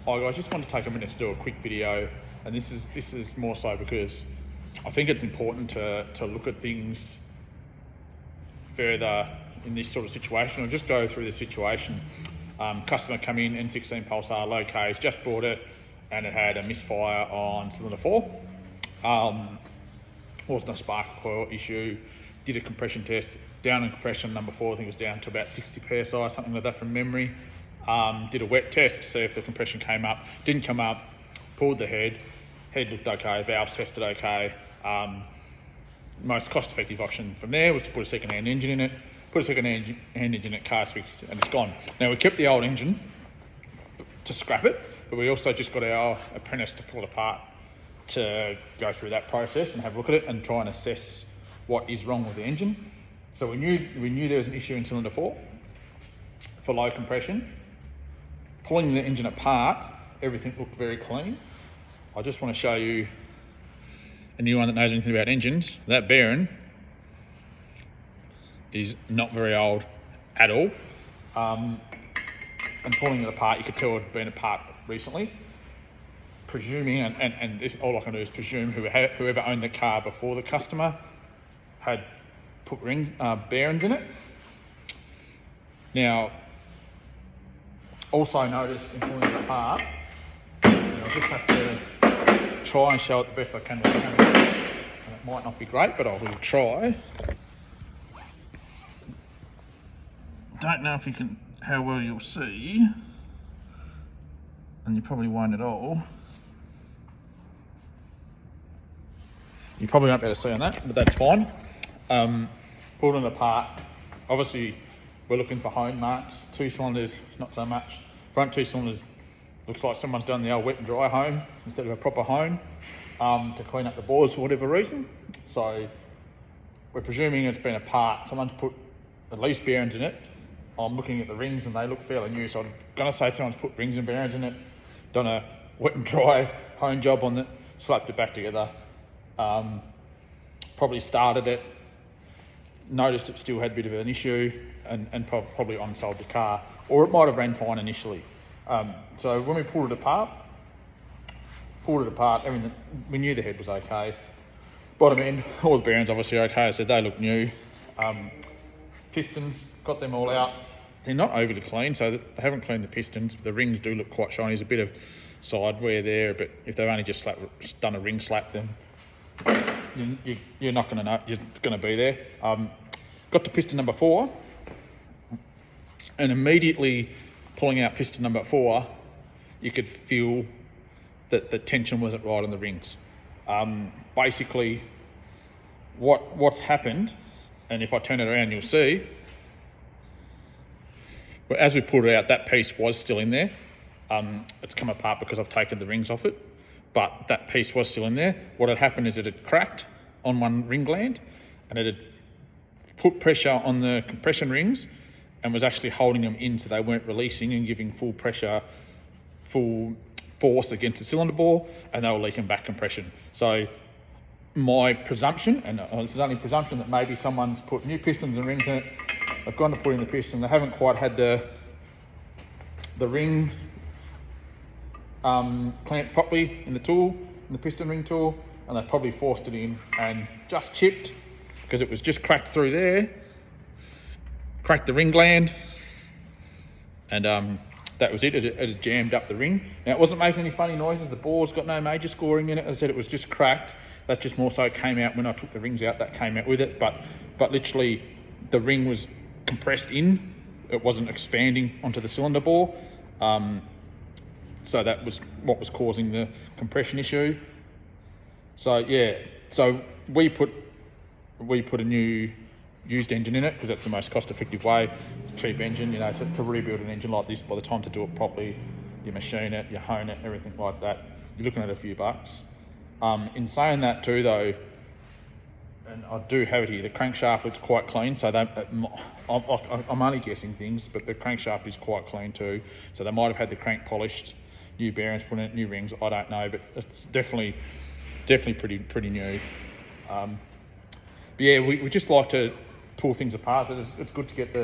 Hi guys, just wanted to take a minute to do a quick video, and this is more so because I think it's important to look at things further in this sort of situation. I'll just go through the situation. Customer come in, N16 Pulsar, low case, just bought it, and it had a misfire on cylinder 4. Wasn't a spark coil issue. Did a compression test, down in compression number 4, I think it was down to about 60 psi, something like that from memory. Did a wet test to see if the compression came up. Didn't come up. Pulled the head looked okay, valves tested okay. Most cost-effective option from there was to put a second-hand engine in it. Put a second-hand engine in it, car's fixed, and it's gone. Now we kept the old engine to scrap it, but we also just got our apprentice to pull it apart to go through that process and have a look at it and try and assess what is wrong with the engine. So we knew there was an issue in cylinder 4 for low compression. Pulling the engine apart, everything looked very clean. I just want to show you, anyone that knows anything about engines, that bearing is not very old at all. And pulling it apart, you could tell it had been apart recently. Presuming, and this, all I can do is presume whoever owned the car before the customer had put bearings in it. Now, also notice in pulling it apart, I'll just have to try and show it the best I can with the camera. And it might not be great, but I will try. Don't know if you can, how well you'll see, and you probably won't at all. You probably won't be able to see on that, but that's fine. Pulling it apart, obviously we're looking for hone marks. 2 cylinders, not so much. Front 2 cylinders, looks like someone's done the old wet and dry hone instead of a proper hone to clean up the bores for whatever reason. So we're presuming it's been apart. Someone's put at least bearings in it. I'm looking at the rings and they look fairly new, so I'm gonna say someone's put rings and bearings in it, done a wet and dry hone job on it, slapped it back together, probably started it, noticed it still had a bit of an issue, and probably unsold the car, or it might have ran fine initially. So when we pulled it apart, everything, we knew the head was okay. Bottom end, all the bearings obviously okay. I said they look new. Pistons, got them all out. They're not overly clean, so they haven't cleaned the pistons. The rings do look quite shiny. There's a bit of side wear there, but if they've only just done a ring slap, then you're not going to know. It's going to be there. Got to piston number 4, and immediately pulling out piston number 4, you could feel that the tension wasn't right on the rings. Basically, what's happened, and if I turn it around, you'll see. But as we pulled it out, that piece was still in there. It's come apart because I've taken the rings off it, but that piece was still in there. What had happened is it had cracked on one ring gland, and it had put pressure on the compression rings and was actually holding them in so they weren't releasing and giving full pressure, full force against the cylinder bore, and they were leaking back compression. So my presumption, and this is only presumption, that maybe someone's put new pistons and rings in it, they've gone to put in the piston, they haven't quite had the ring clamped properly in the tool, in the piston ring tool, and they've probably forced it in and just chipped, because it was just cracked through there, cracked the ring gland, and that was it. It had jammed up the ring. Now, it wasn't making any funny noises. The bore's got no major scoring in it. As I said, it was just cracked. That just more so came out when I took the rings out. That came out with it, but literally the ring was compressed in. It wasn't expanding onto the cylinder bore. So that was what was causing the compression issue. So yeah, so we put a new used engine in it because that's the most cost-effective way. Cheap engine, you know, to rebuild an engine like this. By the time to do it properly, you machine it, you hone it, everything like that, you're looking at a few bucks. In saying that too, though, and I do have it here, the crankshaft looks quite clean. So I'm only guessing things, but the crankshaft is quite clean too. So they might have had the crank polished, new bearings put in it, new rings. I don't know, but it's definitely pretty new. But yeah, we just like to pull things apart. So it's good to get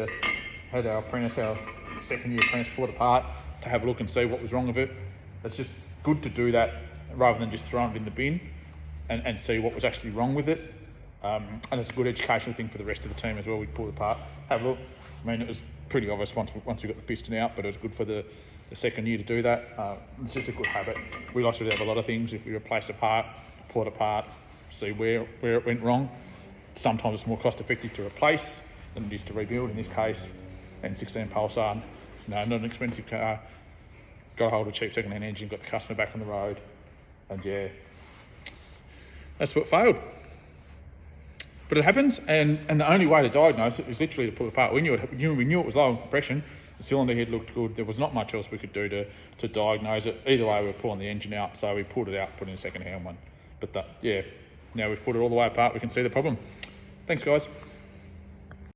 had our apprentice, our second year apprentice, pull it apart to have a look and see what was wrong with it. It's just good to do that rather than just throwing it in the bin and see what was actually wrong with it. And it's a good educational thing for the rest of the team as well. We pulled it apart, have a look. I mean, it was pretty obvious once we got the piston out, but it was good for the second year to do that. It's just a good habit. We like to have a lot of things. If we replace a part, pull it apart, see where it went wrong. Sometimes it's more cost effective to replace than it is to rebuild. In this case, N16 Pulsar, not an expensive car. Got a hold of a cheap second-hand engine, got the customer back on the road, and yeah, that's what failed. But it happens, and the only way to diagnose it is literally to pull it apart. We knew it was low in compression. The cylinder head looked good. There was not much else we could do to diagnose it. Either way, we were pulling the engine out, so we pulled it out, put in a second-hand one. But yeah, now we've pulled it all the way apart. We can see the problem. Thanks, guys.